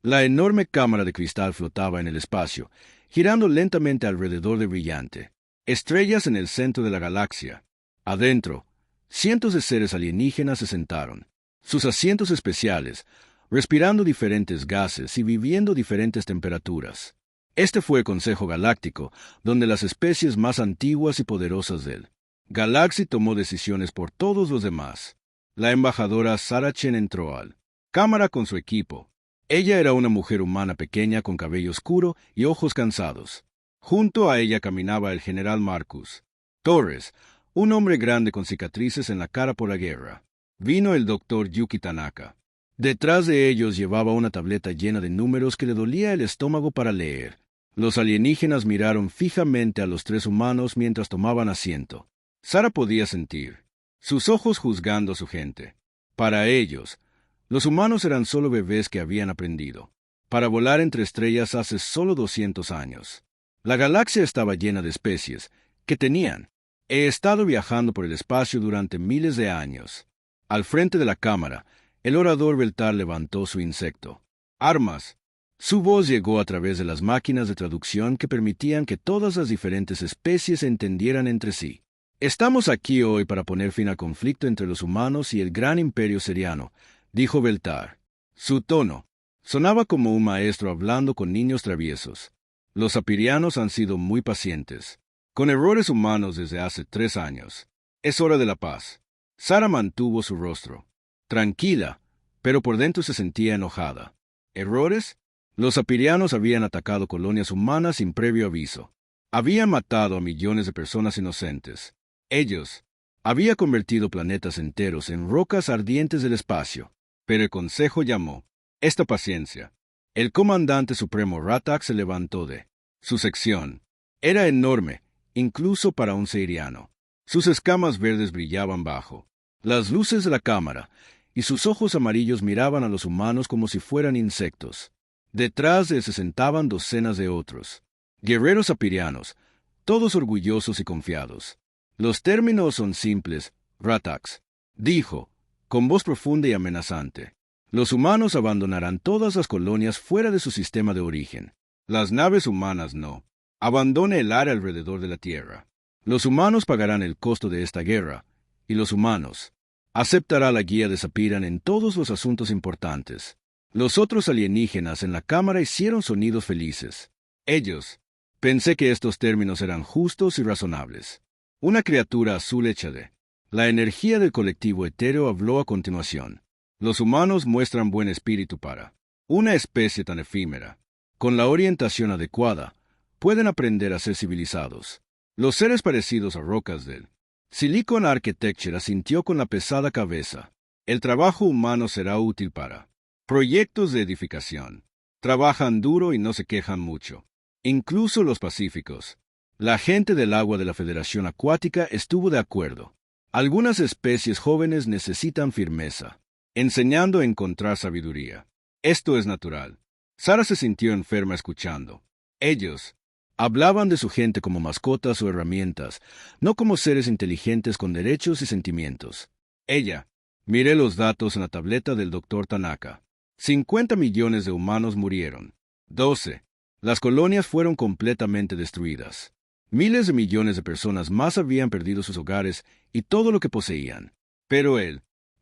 La enorme cámara de cristal flotaba en el espacio, girando lentamente alrededor de Brillante. Estrellas en el centro de la galaxia. Adentro, cientos de seres alienígenas se sentaron. Sus asientos especiales, respirando diferentes gases y viviendo diferentes temperaturas. Este fue el Consejo Galáctico, donde las especies más antiguas y poderosas del Galaxy tomó decisiones por todos los demás. La embajadora Sarah Chen entró al cámara con su equipo. Ella era una mujer humana pequeña con cabello oscuro y ojos cansados. Junto a ella caminaba el general Marcus Torres, un hombre grande con cicatrices en la cara por la guerra. Vino el doctor Yuki Tanaka. Detrás de ellos llevaba una tableta llena de números que le dolía el estómago para leer. Los alienígenas miraron fijamente a los tres humanos mientras tomaban asiento. Sara podía sentir sus ojos juzgando a su gente. Para ellos, los humanos eran solo bebés que habían aprendido para volar entre estrellas hace solo 200 años. La galaxia estaba llena de especies que tenían. He estado viajando por el espacio durante miles de años. Al frente de la cámara, el orador Beltar levantó su insecto. Armas. Su voz llegó a través de las máquinas de traducción que permitían que todas las diferentes especies se entendieran entre sí. Estamos aquí hoy para poner fin al conflicto entre los humanos y el gran imperio seriano, dijo Beltar. Su tono sonaba como un maestro hablando con niños traviesos. Los apirianos han sido muy pacientes, con errores humanos desde hace 3 años. Es hora de la paz. Sara mantuvo su rostro tranquila, pero por dentro se sentía enojada. ¿Errores? Los apirianos habían atacado colonias humanas sin previo aviso. Habían matado a millones de personas inocentes. Ellos habían convertido planetas enteros en rocas ardientes del espacio. Pero el Consejo llamó. Esta paciencia. El comandante supremo Ratak se levantó de su sección. Era enorme, incluso para un seiriano. Sus escamas verdes brillaban bajo las luces de la cámara, y sus ojos amarillos miraban a los humanos como si fueran insectos. Detrás de él se sentaban docenas de otros guerreros apirianos, todos orgullosos y confiados. Los términos son simples, Ratax dijo, con voz profunda y amenazante. Los humanos abandonarán todas las colonias fuera de su sistema de origen. Las naves humanas no. Abandone el área alrededor de la Tierra. Los humanos pagarán el costo de esta guerra, y los humanos aceptará la guía de Zapiran en todos los asuntos importantes. Los otros alienígenas en la cámara hicieron sonidos felices. Ellos. Pensé que estos términos eran justos y razonables. Una criatura azul hecha de la energía del colectivo etéreo habló a continuación. Los humanos muestran buen espíritu para una especie tan efímera. Con la orientación adecuada, pueden aprender a ser civilizados. Los seres parecidos a rocas del Silicon Architecture asintió con la pesada cabeza. El trabajo humano será útil para proyectos de edificación. Trabajan duro y no se quejan mucho. Incluso los pacíficos. La gente del agua de la Federación Acuática estuvo de acuerdo. Algunas especies jóvenes necesitan firmeza, enseñando a encontrar sabiduría. Esto es natural. Sara se sintió enferma escuchando. Ellos hablaban de su gente como mascotas o herramientas, no como seres inteligentes con derechos y sentimientos. Ella. Miré los datos en la tableta del doctor Tanaka. 50 millones de humanos murieron. 12. Las colonias fueron completamente destruidas. Miles de millones de personas más habían perdido sus hogares y todo lo que poseían. Pero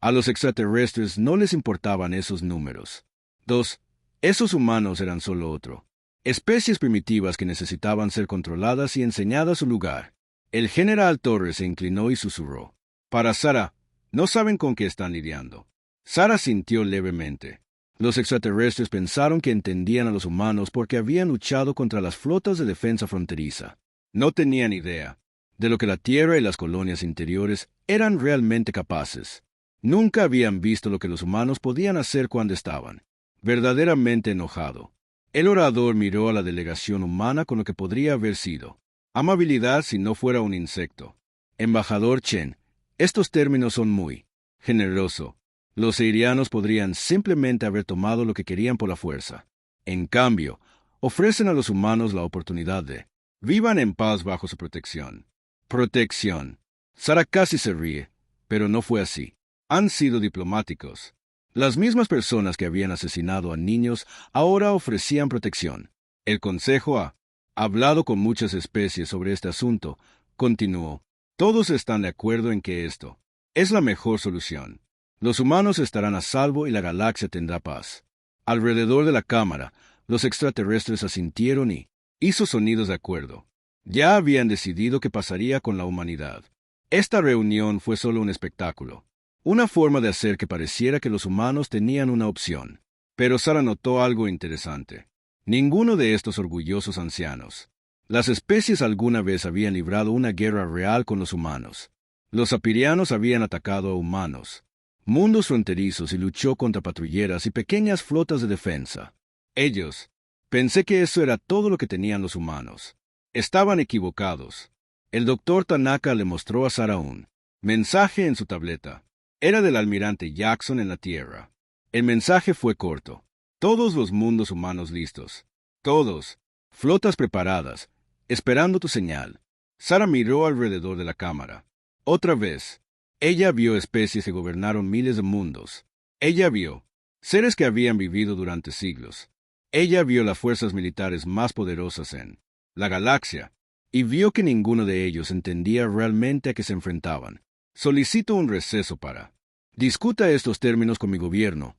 a los extraterrestres no les importaban esos números. 2. Esos humanos eran solo otro. Especies primitivas que necesitaban ser controladas y enseñadas su lugar. El general Torres se inclinó y susurró. Para Sara, no saben con qué están lidiando. Sara sintió levemente. Los extraterrestres pensaron que entendían a los humanos porque habían luchado contra las flotas de defensa fronteriza. No tenían idea de lo que la Tierra y las colonias interiores eran realmente capaces. Nunca habían visto lo que los humanos podían hacer cuando estaban verdaderamente enojado. El orador miró a la delegación humana con lo que podría haber sido amabilidad si no fuera un insecto. Embajador Chen, estos términos son muy generoso. Los seirianos podrían simplemente haber tomado lo que querían por la fuerza. En cambio, ofrecen a los humanos la oportunidad de vivan en paz bajo su protección. Protección. Sara casi se ríe, pero no fue así. Han sido diplomáticos. Las mismas personas que habían asesinado a niños ahora ofrecían protección. El Consejo ha hablado con muchas especies sobre este asunto, continuó. Todos están de acuerdo en que esto es la mejor solución. Los humanos estarán a salvo y la galaxia tendrá paz. Alrededor de la cámara, los extraterrestres asintieron y hizo sonidos de acuerdo. Ya habían decidido qué pasaría con la humanidad. Esta reunión fue solo un espectáculo, una forma de hacer que pareciera que los humanos tenían una opción. Pero Sara notó algo interesante. Ninguno de estos orgullosos ancianos. Las especies alguna vez habían librado una guerra real con los humanos. Los apirianos habían atacado a humanos, mundos fronterizos y luchó contra patrulleras y pequeñas flotas de defensa. Ellos, pensé que eso era todo lo que tenían los humanos. Estaban equivocados. El doctor Tanaka le mostró a Sara un mensaje en su tableta. Era del almirante Jackson en la Tierra. El mensaje fue corto. Todos los mundos humanos listos. Todos. Flotas preparadas, esperando tu señal. Sara miró alrededor de la cámara. Otra vez. Ella vio especies que gobernaron miles de mundos. Ella vio seres que habían vivido durante siglos. Ella vio las fuerzas militares más poderosas en la galaxia, y vio que ninguno de ellos entendía realmente a qué se enfrentaban. Solicito un receso para discuta estos términos con mi gobierno,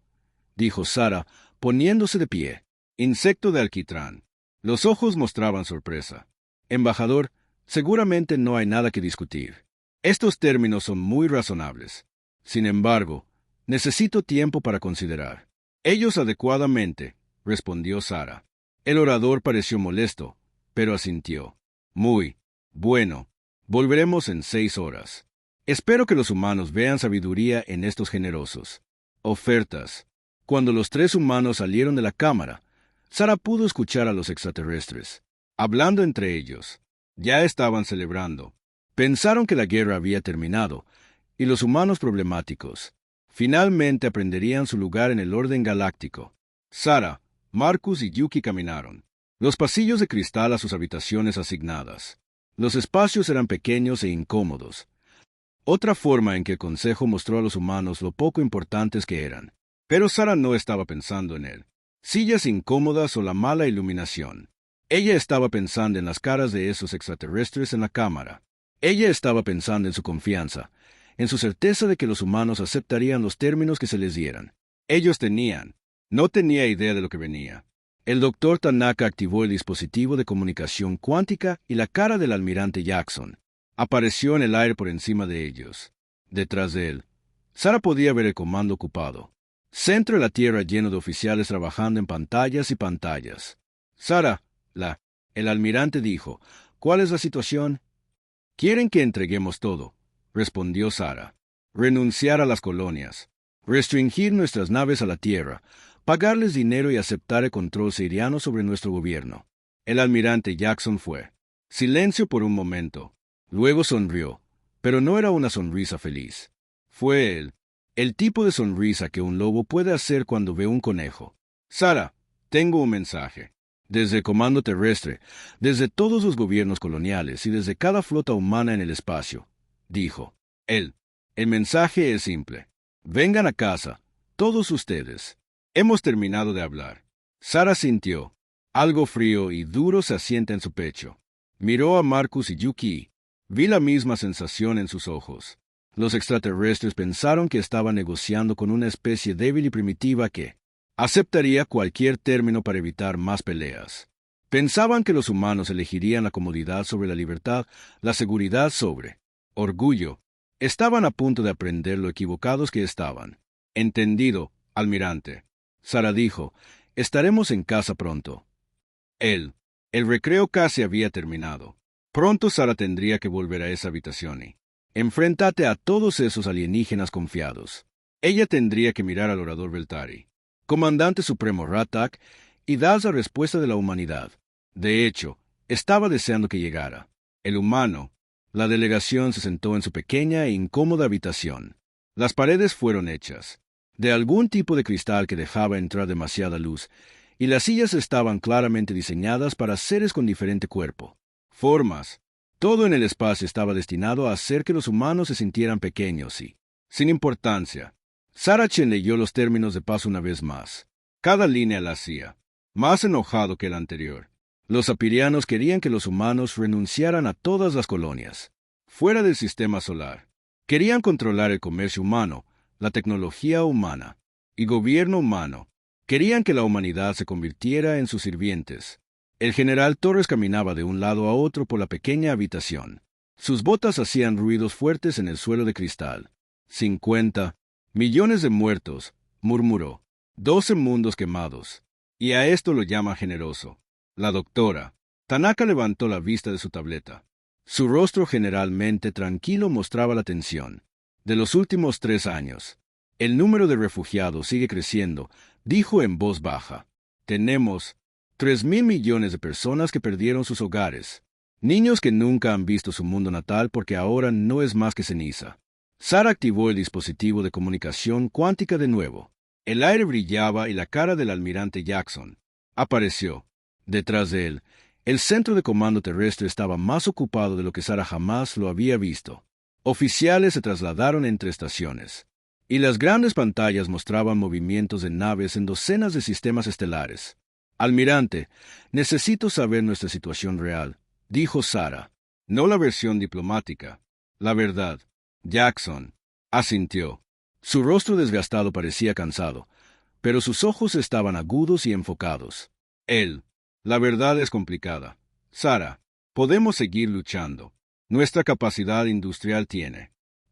dijo Sara, poniéndose de pie. Insecto de alquitrán. Los ojos mostraban sorpresa. Embajador, seguramente no hay nada que discutir. Estos términos son muy razonables. Sin embargo, necesito tiempo para considerar. Ellos adecuadamente, respondió Sara. El orador pareció molesto, pero asintió. Muy bueno. Volveremos en 6 horas. Espero que los humanos vean sabiduría en estos generosos ofertas. Cuando los 3 humanos salieron de la cámara, Sara pudo escuchar a los extraterrestres, hablando entre ellos. Ya estaban celebrando. Pensaron que la guerra había terminado, y los humanos problemáticos finalmente aprenderían su lugar en el orden galáctico. Sara, Marcus y Yuki caminaron los pasillos de cristal a sus habitaciones asignadas. Los espacios eran pequeños e incómodos. Otra forma en que el Consejo mostró a los humanos lo poco importantes que eran. Pero Sara no estaba pensando en él. Sillas incómodas o la mala iluminación. Ella estaba pensando en las caras de esos extraterrestres en la cámara. Ella estaba pensando en su confianza, en su certeza de que los humanos aceptarían los términos que se les dieran. Ellos tenían. No tenía idea de lo que venía. El doctor Tanaka activó el dispositivo de comunicación cuántica y la cara del almirante Jackson apareció en el aire por encima de ellos. Detrás de él, Sara podía ver el comando ocupado. Centro de la Tierra lleno de oficiales trabajando en pantallas y pantallas. Sara, el almirante dijo, ¿cuál es la situación? Quieren que entreguemos todo, respondió Sara. Renunciar a las colonias, restringir nuestras naves a la Tierra, pagarles dinero y aceptar el control siriano sobre nuestro gobierno. El almirante Jackson fue. Silencio por un momento. Luego sonrió, pero no era una sonrisa feliz. Fue el tipo de sonrisa que un lobo puede hacer cuando ve un conejo. Sara, tengo un mensaje. Desde el comando terrestre, desde todos los gobiernos coloniales y desde cada flota humana en el espacio, dijo. El mensaje es simple. Vengan a casa, todos ustedes. Hemos terminado de hablar. Sara sintió. Algo frío y duro se asienta en su pecho. Miró a Marcus y Yuki. Vi la misma sensación en sus ojos. Los extraterrestres pensaron que estaban negociando con una especie débil y primitiva que aceptaría cualquier término para evitar más peleas. Pensaban que los humanos elegirían la comodidad sobre la libertad, la seguridad sobre orgullo. Estaban a punto de aprender lo equivocados que estaban. Entendido, almirante. Sara dijo, estaremos en casa pronto. El recreo casi había terminado. Pronto Sara tendría que volver a esa habitación y enfréntate a todos esos alienígenas confiados. Ella tendría que mirar al orador Beltari, comandante supremo Ratak, y dar la respuesta de la humanidad. De hecho, estaba deseando que llegara. El humano. La delegación se sentó en su pequeña e incómoda habitación. Las paredes fueron hechas de algún tipo de cristal que dejaba entrar demasiada luz, y las sillas estaban claramente diseñadas para seres con diferente cuerpo, formas. Todo en el espacio estaba destinado a hacer que los humanos se sintieran pequeños y sin importancia. Sarah Chen leyó los términos de paz una vez más. Cada línea la hacía más enojado que el anterior. Los apirianos querían que los humanos renunciaran a todas las colonias, fuera del sistema solar. Querían controlar el comercio humano, la tecnología humana y gobierno humano. Querían que la humanidad se convirtiera en sus sirvientes. El general Torres caminaba de un lado a otro por la pequeña habitación. Sus botas hacían ruidos fuertes en el suelo de cristal. 50 millones de muertos, murmuró. 12 mundos quemados. Y a esto lo llama generoso. La doctora Tanaka levantó la vista de su tableta. Su rostro generalmente tranquilo mostraba la tensión. De los últimos 3 años, el número de refugiados sigue creciendo, dijo en voz baja. Tenemos 3.000 millones de personas que perdieron sus hogares. Niños que nunca han visto su mundo natal porque ahora no es más que ceniza. Sarah activó el dispositivo de comunicación cuántica de nuevo. El aire brillaba y la cara del almirante Jackson apareció. Detrás de él, el centro de comando terrestre estaba más ocupado de lo que Sarah jamás lo había visto. Oficiales se trasladaron entre estaciones, y las grandes pantallas mostraban movimientos de naves en docenas de sistemas estelares. Almirante, necesito saber nuestra situación real, dijo Sarah. No la versión diplomática. La verdad. Jackson asintió. Su rostro desgastado parecía cansado, pero sus ojos estaban agudos y enfocados. La verdad es complicada. Sarah, podemos seguir luchando. Nuestra capacidad industrial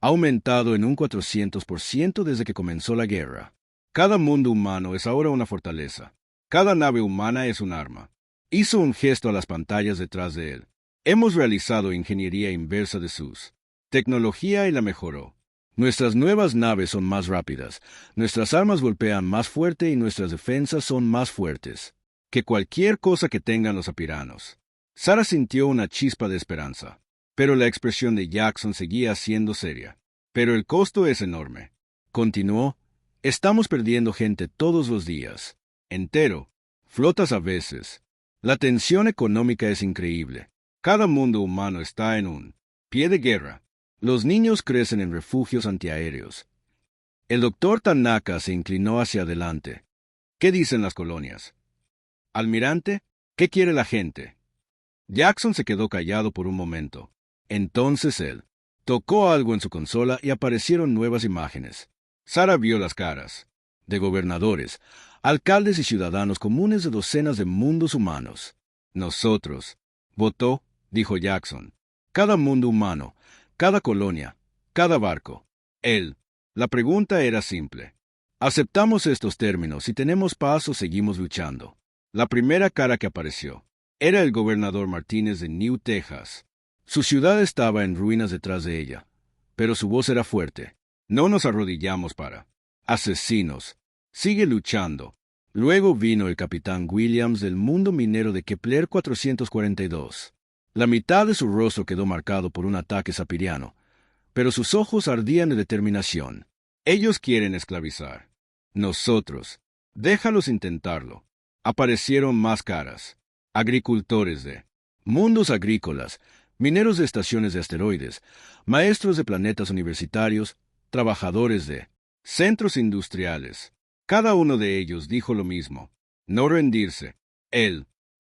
ha aumentado en un 400% desde que comenzó la guerra. Cada mundo humano es ahora una fortaleza. Cada nave humana es un arma. Hizo un gesto a las pantallas detrás de él. Hemos realizado ingeniería inversa de sus tecnología y la mejoró. Nuestras nuevas naves son más rápidas, nuestras armas golpean más fuerte y nuestras defensas son más fuertes que cualquier cosa que tengan los apiranos. Sarah sintió una chispa de esperanza, pero la expresión de Jackson seguía siendo seria. Pero el costo es enorme. Continuó, estamos perdiendo gente todos los días. Entero. Flotas a veces. La tensión económica es increíble. Cada mundo humano está en un pie de guerra. Los niños crecen en refugios antiaéreos. El doctor Tanaka se inclinó hacia adelante. ¿Qué dicen las colonias? Almirante, ¿qué quiere la gente? Jackson se quedó callado por un momento. Entonces él tocó algo en su consola y aparecieron nuevas imágenes. Sarah vio las caras de gobernadores, alcaldes y ciudadanos comunes de docenas de mundos humanos. Nosotros, votó, dijo Jackson. Cada mundo humano, cada colonia, cada barco. La pregunta era simple. ¿Aceptamos estos términos y tenemos paz o seguimos luchando? La primera cara que apareció era el gobernador Martínez de New Texas. Su ciudad estaba en ruinas detrás de ella, pero su voz era fuerte. No nos arrodillamos para asesinos. Sigue luchando. Luego vino el capitán Williams del mundo minero de Kepler 442. La mitad de su rostro quedó marcado por un ataque sapiriano, pero sus ojos ardían de determinación. Ellos quieren esclavizar. Nosotros. Déjalos intentarlo. Aparecieron más caras. Agricultores de mundos agrícolas, mineros de estaciones de asteroides, maestros de planetas universitarios, trabajadores de centros industriales. Cada uno de ellos dijo lo mismo. No rendirse.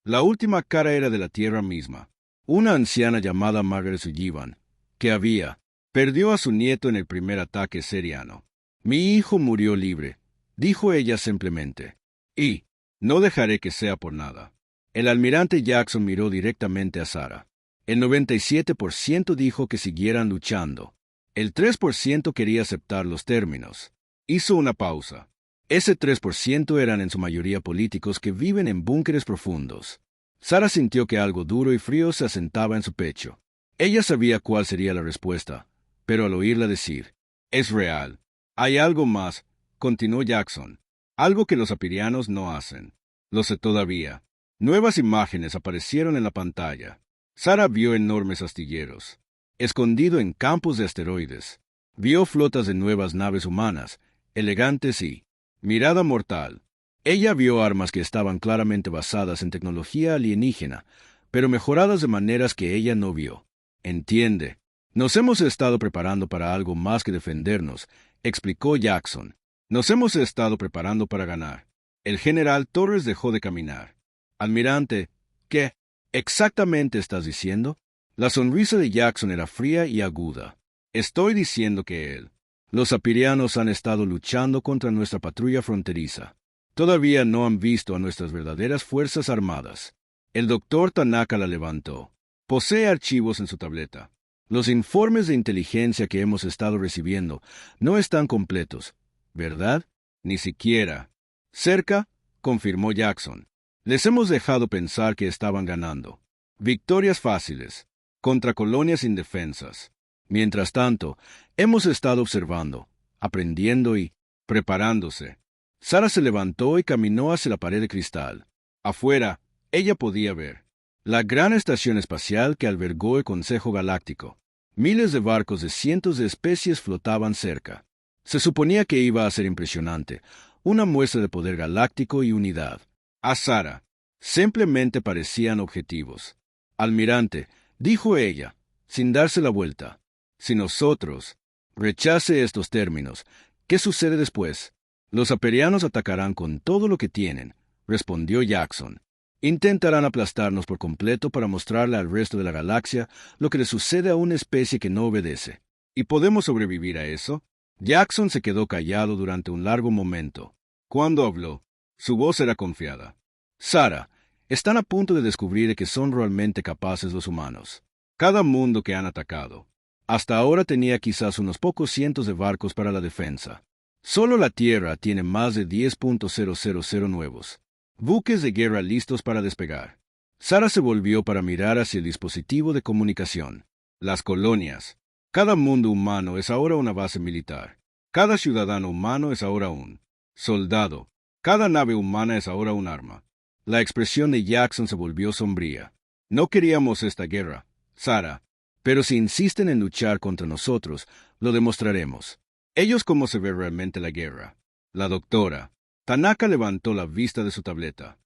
La última cara era de la Tierra misma. Una anciana llamada Margaret Sullivan, que perdió a su nieto en el primer ataque seriano. Mi hijo murió libre, dijo ella simplemente. Y no dejaré que sea por nada. El almirante Jackson miró directamente a Sarah. El 97% dijo que siguieran luchando. El 3% quería aceptar los términos. Hizo una pausa. Ese 3% eran en su mayoría políticos que viven en búnkeres profundos. Sarah sintió que algo duro y frío se asentaba en su pecho. Ella sabía cuál sería la respuesta, pero al oírla decir, es real. Hay algo más, continuó Jackson. Algo que los apirianos no hacen. Lo sé todavía. Nuevas imágenes aparecieron en la pantalla. Sarah vio enormes astilleros, escondido en campos de asteroides. Vio flotas de nuevas naves humanas, elegantes y mirada mortal. Ella vio armas que estaban claramente basadas en tecnología alienígena, pero mejoradas de maneras que ella no vio. Entiende. Nos hemos estado preparando para algo más que defendernos, explicó Jackson. Nos hemos estado preparando para ganar. El general Torres dejó de caminar. Almirante, ¿qué exactamente estás diciendo? La sonrisa de Jackson era fría y aguda. Estoy diciendo que él. Los apirianos han estado luchando contra nuestra patrulla fronteriza. Todavía no han visto a nuestras verdaderas fuerzas armadas. El doctor Tanaka la levantó. Posee archivos en su tableta. Los informes de inteligencia que hemos estado recibiendo no están completos, ¿verdad? Ni siquiera. Cerca, confirmó Jackson. Les hemos dejado pensar que estaban ganando. Victorias fáciles, contra colonias indefensas. Mientras tanto, hemos estado observando, aprendiendo y preparándose. Sara se levantó y caminó hacia la pared de cristal. Afuera, ella podía ver la gran estación espacial que albergó el Consejo Galáctico. Miles de barcos de cientos de especies flotaban cerca. Se suponía que iba a ser impresionante, una muestra de poder galáctico y unidad. A Sara, simplemente parecían objetivos. Almirante, dijo ella, sin darse la vuelta, si nosotros rechace estos términos, ¿qué sucede después? Los aperianos atacarán con todo lo que tienen, respondió Jackson. Intentarán aplastarnos por completo para mostrarle al resto de la galaxia lo que le sucede a una especie que no obedece. ¿Y podemos sobrevivir a eso? Jackson se quedó callado durante un largo momento. Cuando habló, su voz era confiada. Sara, están a punto de descubrir que son realmente capaces los humanos. Cada mundo que han atacado. Hasta ahora tenía quizás unos pocos cientos de barcos para la defensa. Solo la Tierra tiene más de 10.000 nuevos. Buques de guerra listos para despegar. Sara se volvió para mirar hacia el dispositivo de comunicación. Las colonias. Cada mundo humano es ahora una base militar. Cada ciudadano humano es ahora un soldado. Cada nave humana es ahora un arma. La expresión de Jackson se volvió sombría. No queríamos esta guerra, Sara, pero si insisten en luchar contra nosotros, lo demostraremos. Ellos cómo se ve realmente la guerra. La doctora Tanaka levantó la vista de su tableta.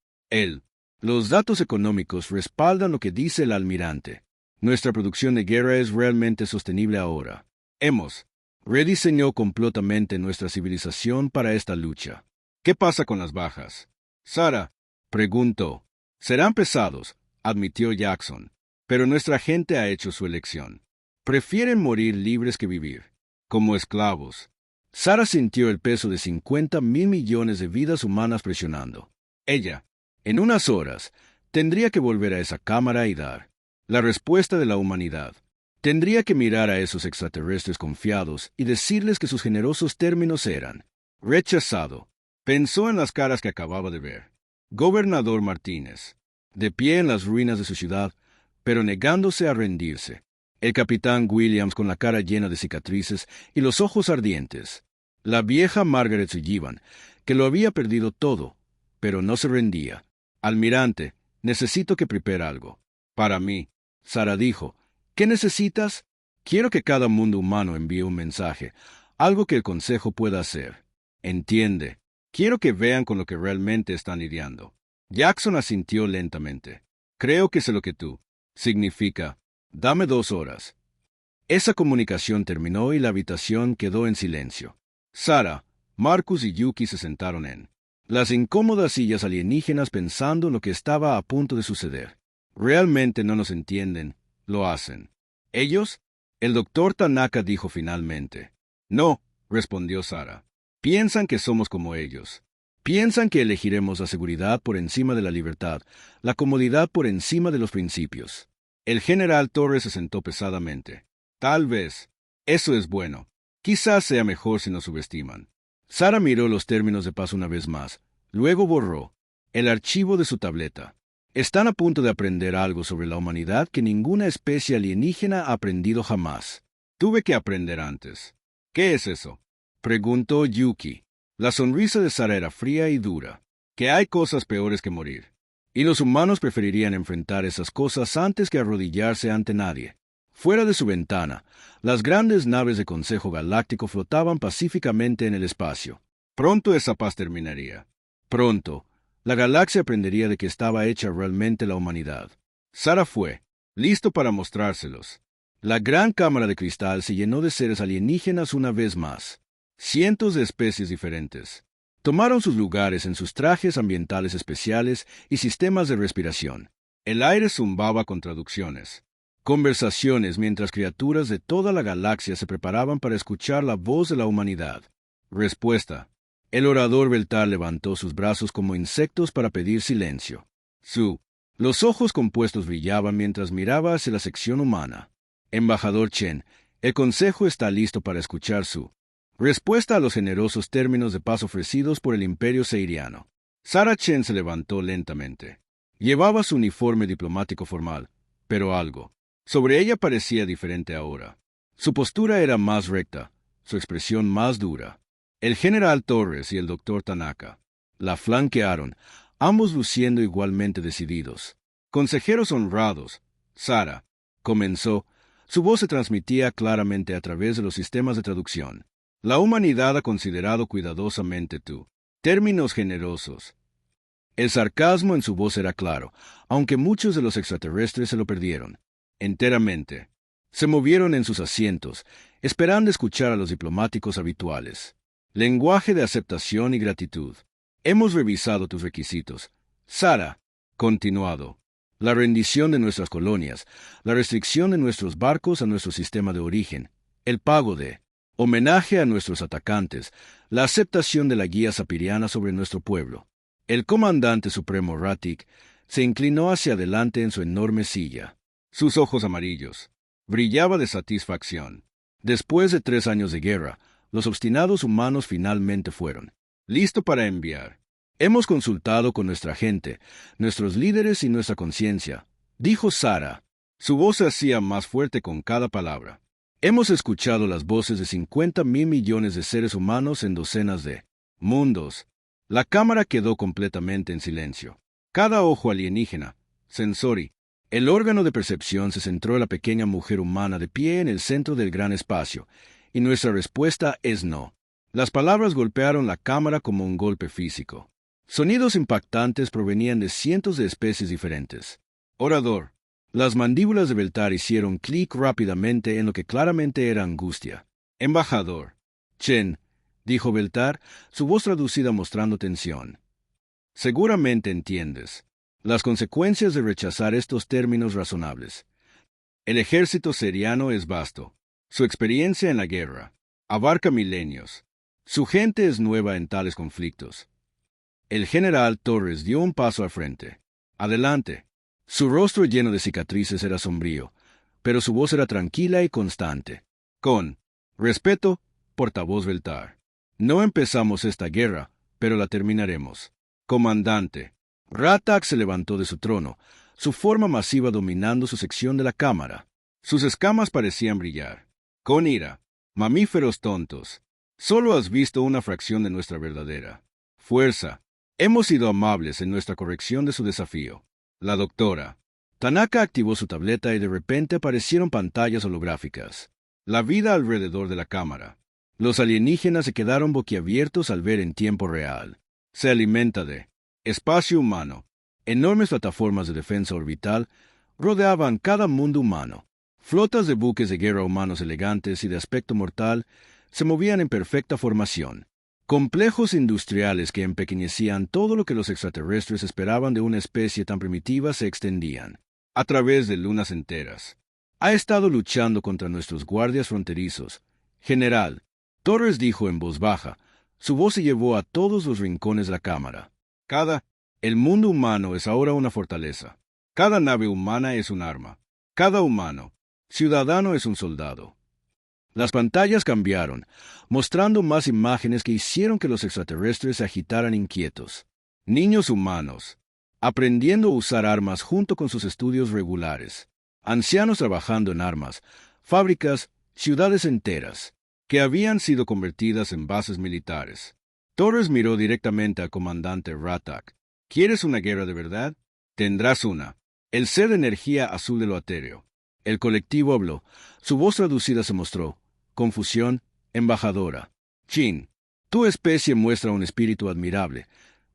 Los datos económicos respaldan lo que dice el almirante. Nuestra producción de guerra es realmente sostenible ahora. Hemos rediseñado completamente nuestra civilización para esta lucha. ¿Qué pasa con las bajas? Sara preguntó. Serán pesados, admitió Jackson, pero nuestra gente ha hecho su elección. Prefieren morir libres que vivir como esclavos. Sara sintió el peso de 50.000 millones de vidas humanas presionando. Ella, en unas horas, tendría que volver a esa cámara y dar la respuesta de la humanidad. Tendría que mirar a esos extraterrestres confiados y decirles que sus generosos términos eran rechazado. Pensó en las caras que acababa de ver. Gobernador Martínez, de pie en las ruinas de su ciudad, pero negándose a rendirse. El capitán Williams con la cara llena de cicatrices y los ojos ardientes. La vieja Margaret Sullivan, que lo había perdido todo, pero no se rendía. Almirante, necesito que prepare algo. Para mí, Sara dijo. ¿Qué necesitas? Quiero que cada mundo humano envíe un mensaje, algo que el Consejo pueda hacer. Entiende. Quiero que vean con lo que realmente están lidiando. Jackson asintió lentamente. Creo que sé lo que tú significa. Dame 2 horas. Esa comunicación terminó y la habitación quedó en silencio. Sara, Marcus y Yuki se sentaron en las incómodas sillas alienígenas pensando en lo que estaba a punto de suceder. Realmente no nos entienden, lo hacen. ¿Ellos? El doctor Tanaka dijo finalmente. No, respondió Sara. Piensan que somos como ellos. Piensan que elegiremos la seguridad por encima de la libertad, la comodidad por encima de los principios. El general Torres se sentó pesadamente. Tal vez. Eso es bueno. Quizás sea mejor si nos subestiman. Sara miró los términos de paz una vez más. Luego borró el archivo de su tableta. Están a punto de aprender algo sobre la humanidad que ninguna especie alienígena ha aprendido jamás. Tuve que aprender antes. ¿Qué es eso? Preguntó Yuki. La sonrisa de Sara era fría y dura. Que hay cosas peores que morir. Y los humanos preferirían enfrentar esas cosas antes que arrodillarse ante nadie. Fuera de su ventana, las grandes naves de Consejo Galáctico flotaban pacíficamente en el espacio. Pronto esa paz terminaría. Pronto, la galaxia aprendería de que estaba hecha realmente la humanidad. Sara fue, listo para mostrárselos. La gran cámara de cristal se llenó de seres alienígenas una vez más. cientos de especies diferentes. Tomaron sus lugares en sus trajes ambientales especiales y sistemas de respiración. El aire zumbaba con traducciones. Conversaciones mientras criaturas de toda la galaxia se preparaban para escuchar la voz de la humanidad. Respuesta. El orador Beltar levantó sus brazos como insectos para pedir silencio. Los ojos compuestos brillaban mientras miraba hacia la sección humana. Embajador Chen, el Consejo está listo para escuchar su respuesta a los generosos términos de paz ofrecidos por el Imperio Seiriano. Sara Chen se levantó lentamente. Llevaba su uniforme diplomático formal, pero algo sobre ella parecía diferente ahora. Su postura era más recta, su expresión más dura. El general Torres y el doctor Tanaka la flanquearon, ambos luciendo igualmente decididos. Consejeros honrados, Sara comenzó. Su voz se transmitía claramente a través de los sistemas de traducción. La humanidad ha considerado cuidadosamente tú. Términos generosos. El sarcasmo en su voz era claro, aunque muchos de los extraterrestres se lo perdieron. Enteramente. Se movieron en sus asientos, esperando escuchar a los diplomáticos habituales. Lenguaje de aceptación y gratitud. Hemos revisado tus requisitos. Sara, continuado. La rendición de nuestras colonias, la restricción de nuestros barcos a nuestro sistema de origen, el pago de homenaje a nuestros atacantes, la aceptación de la guía sapiriana sobre nuestro pueblo. El comandante supremo Ratik se inclinó hacia adelante en su enorme silla. Sus ojos amarillos brillaban de satisfacción. Después de 3 años de guerra, los obstinados humanos finalmente fueron listo para enviar. Hemos consultado con nuestra gente, nuestros líderes y nuestra conciencia, dijo Sara. Su voz se hacía más fuerte con cada palabra. Hemos escuchado las voces de 50.000 millones de seres humanos en docenas de mundos. La cámara quedó completamente en silencio. Cada ojo alienígena, Sensori, el órgano de percepción, se centró en la pequeña mujer humana de pie en el centro del gran espacio, y nuestra respuesta es no. Las palabras golpearon la cámara como un golpe físico. Sonidos impactantes provenían de cientos de especies diferentes. Orador. Las mandíbulas de Beltar hicieron clic rápidamente en lo que claramente era angustia. Embajador. Chen, dijo Beltar, su voz traducida mostrando tensión. Seguramente entiendes las consecuencias de rechazar estos términos razonables. El ejército seriano es vasto. Su experiencia en la guerra abarca milenios. Su gente es nueva en tales conflictos. El general Torres dio un paso al frente. Adelante. Su rostro lleno de cicatrices era sombrío, pero su voz era tranquila y constante. Con respeto, portavoz Beltar. No empezamos esta guerra, pero la terminaremos. Comandante. Ratak se levantó de su trono, su forma masiva dominando su sección de la cámara. Sus escamas parecían brillar. Con ira. Mamíferos tontos. Solo has visto una fracción de nuestra verdadera fuerza. Hemos sido amables en nuestra corrección de su desafío. La doctora. Tanaka activó su tableta y de repente aparecieron pantallas holográficas. La vida alrededor de la cámara. Los alienígenas se quedaron boquiabiertos al ver en tiempo real. Se alimenta de espacio humano. Enormes plataformas de defensa orbital rodeaban cada mundo humano. Flotas de buques de guerra humanos elegantes y de aspecto mortal se movían en perfecta formación. Complejos industriales que empequeñecían todo lo que los extraterrestres esperaban de una especie tan primitiva se extendían a través de lunas enteras. Ha estado luchando contra nuestros guardias fronterizos. General, Torres dijo en voz baja. Su voz se llevó a todos los rincones de la cámara. El mundo humano es ahora una fortaleza. Cada nave humana es un arma. Cada humano, ciudadano, es un soldado. Las pantallas cambiaron, mostrando más imágenes que hicieron que los extraterrestres se agitaran inquietos. Niños humanos, aprendiendo a usar armas junto con sus estudios regulares. Ancianos trabajando en armas, fábricas, ciudades enteras, que habían sido convertidas en bases militares. Torres miró directamente al comandante Ratak. ¿Quieres una guerra de verdad? Tendrás una. El ser de energía azul de lo etéreo. El colectivo habló. Su voz traducida se mostró. Confusión, embajadora. Chin, tu especie muestra un espíritu admirable,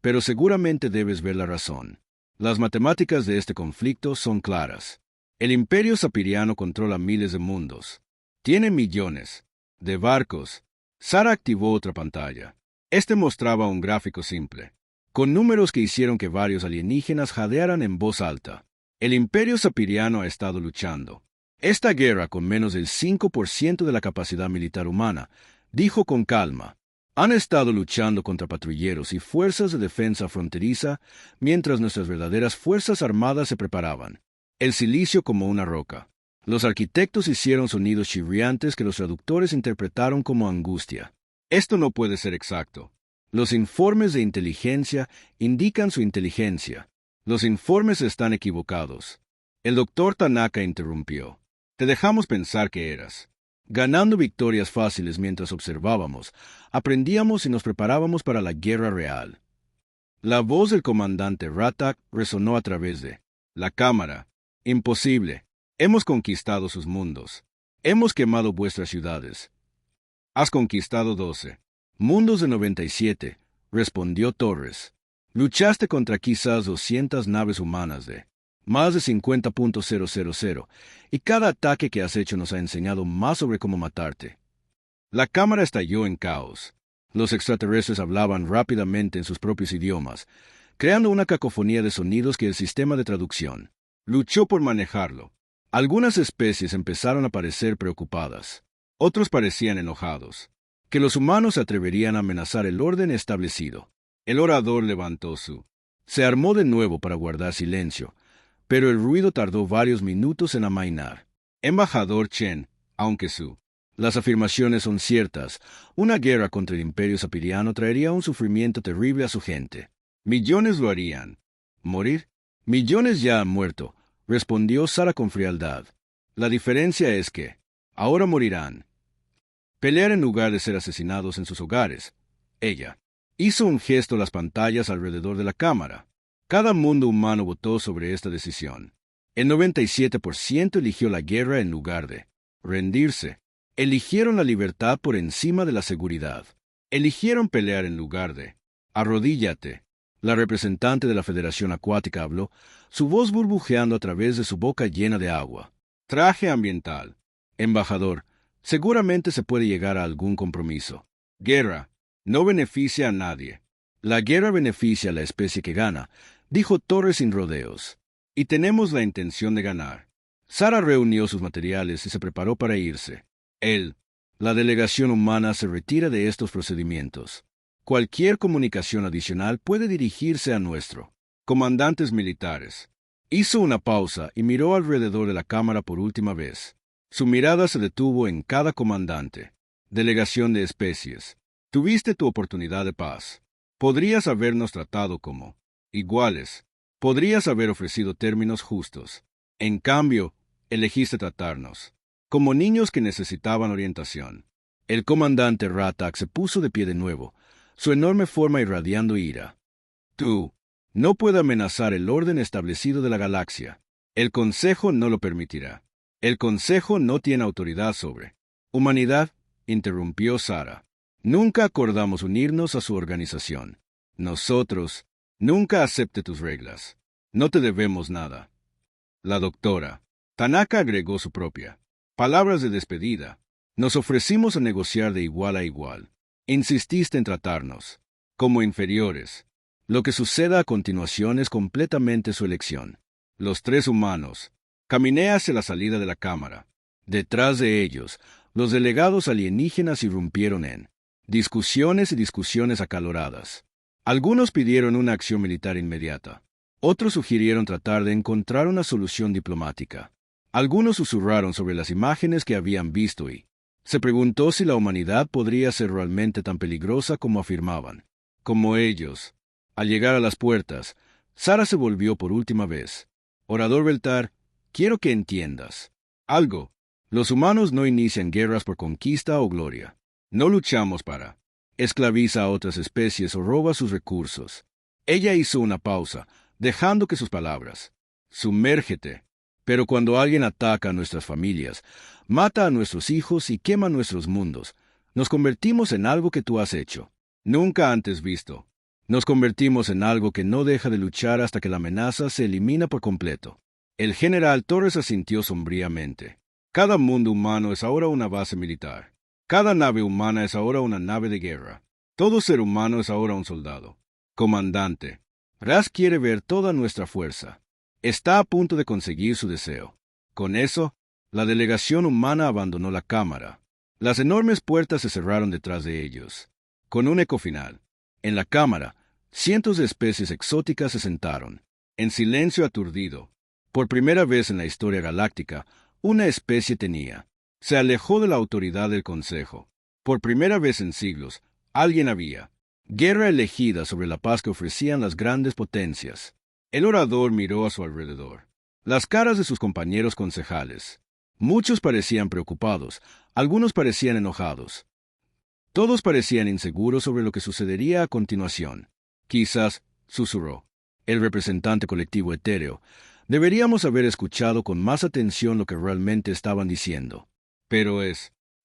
pero seguramente debes ver la razón. Las matemáticas de este conflicto son claras. El imperio sapiriano controla miles de mundos. Tiene millones de barcos, Sara activó otra pantalla. Este mostraba un gráfico simple, con números que hicieron que varios alienígenas jadearan en voz alta. El Imperio Sapiriano ha estado luchando esta guerra con menos del 5% de la capacidad militar humana, dijo con calma. Han estado luchando contra patrulleros y fuerzas de defensa fronteriza mientras nuestras verdaderas fuerzas armadas se preparaban. El silicio como una roca. Los arquitectos hicieron sonidos chirriantes que los traductores interpretaron como angustia. Esto no puede ser exacto. Los informes de inteligencia indican su inteligencia. Los informes están equivocados. El doctor Tanaka interrumpió. Te dejamos pensar que eras ganando victorias fáciles mientras observábamos, aprendíamos y nos preparábamos para la guerra real. La voz del comandante Ratak resonó a través de la cámara. Imposible. Hemos conquistado sus mundos. Hemos quemado vuestras ciudades. Has conquistado 12 mundos de 97, respondió Torres. Luchaste contra quizás 200 naves humanas de más de 50.000, y cada ataque que has hecho nos ha enseñado más sobre cómo matarte. La cámara estalló en caos. Los extraterrestres hablaban rápidamente en sus propios idiomas, creando una cacofonía de sonidos que el sistema de traducción luchó por manejarlo. Algunas especies empezaron a parecer preocupadas. Otros parecían enojados. Que los humanos se atreverían a amenazar el orden establecido. El orador levantó su. Se armó de nuevo para guardar silencio, pero el ruido tardó varios minutos en amainar. Embajador Chen, aunque las afirmaciones son ciertas, una guerra contra el Imperio Sapiriano traería un sufrimiento terrible a su gente. Millones lo harían. ¿Morir? Millones ya han muerto, respondió Sara con frialdad. La diferencia es que ahora morirán. Pelear en lugar de ser asesinados en sus hogares. Ella hizo un gesto a las pantallas alrededor de la cámara. Cada mundo humano votó sobre esta decisión. El 97% eligió la guerra en lugar de rendirse. Eligieron la libertad por encima de la seguridad. Eligieron pelear en lugar de arrodíllate. La representante de la Federación Acuática habló, su voz burbujeando a través de su boca llena de agua. Traje ambiental. Embajador, seguramente se puede llegar a algún compromiso. Guerra no beneficia a nadie. La guerra beneficia a la especie que gana, dijo Torres sin rodeos. Y tenemos la intención de ganar. Sara reunió sus materiales y se preparó para irse. La delegación humana se retira de estos procedimientos. Cualquier comunicación adicional puede dirigirse a nuestro comandantes militares. Hizo una pausa y miró alrededor de la cámara por última vez. Su mirada se detuvo en cada comandante. Delegación de especies. Tuviste tu oportunidad de paz. Podrías habernos tratado como iguales. Podrías haber ofrecido términos justos. En cambio, elegiste tratarnos como niños que necesitaban orientación. El comandante Ratak se puso de pie de nuevo, su enorme forma irradiando ira. Tú no puedes amenazar el orden establecido de la galaxia. El Consejo no lo permitirá. El Consejo no tiene autoridad sobre humanidad, interrumpió Sara. Nunca acordamos unirnos a su organización. Nosotros, nunca acepte tus reglas. No te debemos nada. La doctora Tanaka agregó su propia. Palabras de despedida. Nos ofrecimos a negociar de igual a igual. Insististe en tratarnos como inferiores. Lo que suceda a continuación es completamente su elección. Los tres humanos. Caminé hacia la salida de la cámara. Detrás de ellos, los delegados alienígenas irrumpieron en discusiones y discusiones acaloradas. Algunos pidieron una acción militar inmediata. Otros sugirieron tratar de encontrar una solución diplomática. Algunos susurraron sobre las imágenes que habían visto y se preguntó si la humanidad podría ser realmente tan peligrosa como afirmaban. Como ellos. Al llegar a las puertas, Sara se volvió por última vez. Orador Beltar, quiero que entiendas algo. Los humanos no inician guerras por conquista o gloria. No luchamos para esclaviza a otras especies o roba sus recursos. Ella hizo una pausa, dejando que sus palabras sumérgete. Pero cuando alguien ataca a nuestras familias, mata a nuestros hijos y quema nuestros mundos, nos convertimos en algo que tú has hecho. Nunca antes visto. Nos convertimos en algo que no deja de luchar hasta que la amenaza se elimina por completo. El general Torres asintió sombríamente. Cada mundo humano es ahora una base militar. Cada nave humana es ahora una nave de guerra. Todo ser humano es ahora un soldado. Comandante, Raz quiere ver toda nuestra fuerza. Está a punto de conseguir su deseo. Con eso, la delegación humana abandonó la cámara. Las enormes puertas se cerraron detrás de ellos. Con un eco final. En la cámara, cientos de especies exóticas se sentaron, en silencio aturdido. Por primera vez en la historia galáctica, una especie tenía. Se alejó de la autoridad del Consejo. Por primera vez en siglos, alguien había. Guerra elegida sobre la paz que ofrecían las grandes potencias. El orador miró a su alrededor. Las caras de sus compañeros concejales. Muchos parecían preocupados, algunos parecían enojados. Todos parecían inseguros sobre lo que sucedería a continuación. Quizás, susurró, el representante colectivo etéreo, deberíamos haber escuchado con más atención lo que realmente estaban diciendo. Pero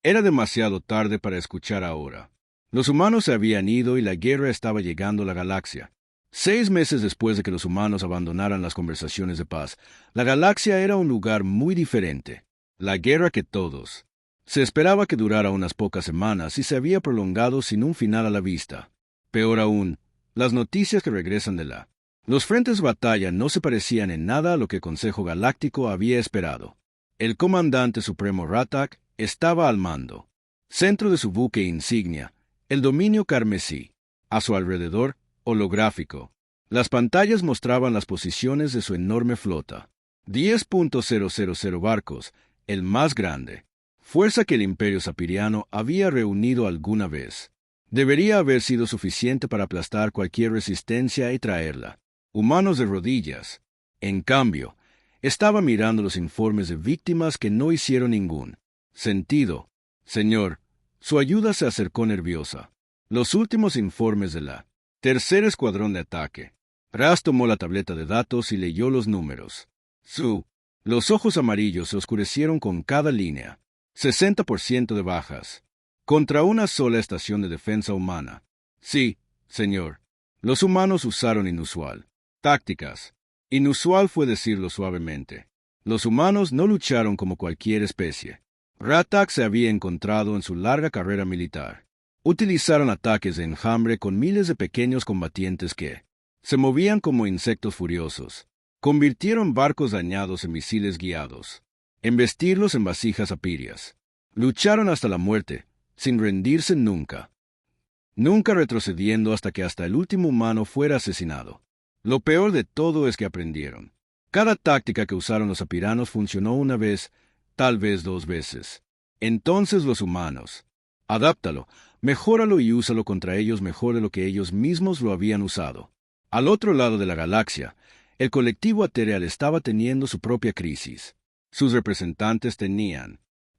era demasiado tarde para escuchar ahora. Los humanos se habían ido y la guerra estaba llegando a la galaxia. 6 meses después de que los humanos abandonaran las conversaciones de paz, la galaxia era un lugar muy diferente. La guerra que todos. Se esperaba que durara unas pocas semanas y se había prolongado sin un final a la vista. Peor aún, las noticias que regresan de la. Los frentes de batalla no se parecían en nada a lo que el Consejo Galáctico había esperado. El comandante supremo Ratak estaba al mando. Centro de su buque insignia, el dominio carmesí. A su alrededor, holográfico. Las pantallas mostraban las posiciones de su enorme flota. 10.000 barcos, el más grande. Fuerza que el Imperio Sapiriano había reunido alguna vez. Debería haber sido suficiente para aplastar cualquier resistencia y traerla. Humanos de rodillas. En cambio, estaba mirando los informes de víctimas que no hicieron ningún sentido. Señor, su ayuda se acercó nerviosa. Los últimos informes de la Tercer Escuadrón de Ataque. Raz tomó la tableta de datos y leyó los números. Los ojos amarillos se oscurecieron con cada línea. 60% de bajas. Contra una sola estación de defensa humana. Sí, señor. Los humanos usaron inusual. Tácticas. Inusual fue decirlo suavemente. Los humanos no lucharon como cualquier especie. Ratak se había encontrado en su larga carrera militar. Utilizaron ataques de enjambre con miles de pequeños combatientes que se movían como insectos furiosos. Convirtieron barcos dañados en misiles guiados. Embestirlos en vasijas apirias. Lucharon hasta la muerte, sin rendirse nunca. Nunca retrocediendo hasta que hasta el último humano fuera asesinado. Lo peor de todo es que aprendieron. Cada táctica que usaron los apiranos funcionó una vez, tal vez 2 veces. Entonces los humanos. Adáptalo, mejóralo y úsalo contra ellos mejor de lo que ellos mismos lo habían usado. Al otro lado de la galaxia, el colectivo Aterial estaba teniendo su propia crisis. Sus representantes